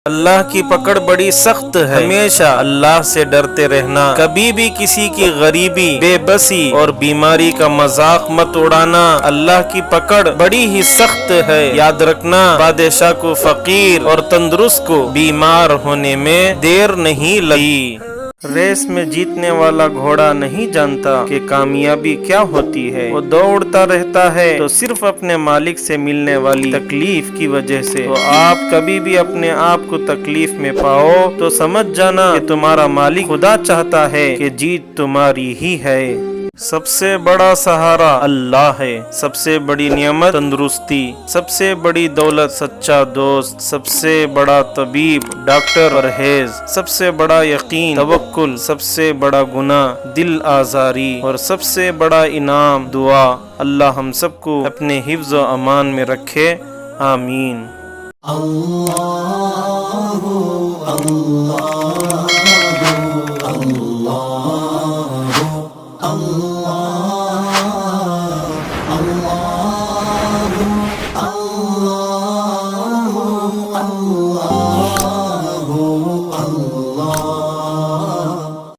اللہ کی پکڑ بڑی سخت ہے، ہمیشہ اللہ سے ڈرتے رہنا، کبھی بھی کسی کی غریبی، بے بسی اور بیماری کا مذاق مت اڑانا۔ اللہ کی پکڑ بڑی ہی سخت ہے، یاد رکھنا بادشاہ کو فقیر اور تندرست کو بیمار ہونے میں دیر نہیں لگی۔ ریس میں جیتنے والا گھوڑا نہیں جانتا کہ کامیابی کیا ہوتی ہے، وہ دوڑتا رہتا ہے تو صرف اپنے مالک سے ملنے والی تکلیف کی وجہ سے۔ تو آپ کبھی بھی اپنے آپ کو تکلیف میں پاؤ تو سمجھ جانا کہ تمہارا مالک خدا چاہتا ہے کہ جیت تمہاری ہی ہے۔ سب سے بڑا سہارا اللہ ہے، سب سے بڑی نعمت تندرستی، سب سے بڑی دولت سچا دوست، سب سے بڑا طبیب ڈاکٹر پرہیز، سب سے بڑا یقین توکل، سب سے بڑا گناہ دل آزاری اور سب سے بڑا انعام دعا۔ اللہ ہم سب کو اپنے حفظ و امان میں رکھے، آمین۔ اللہ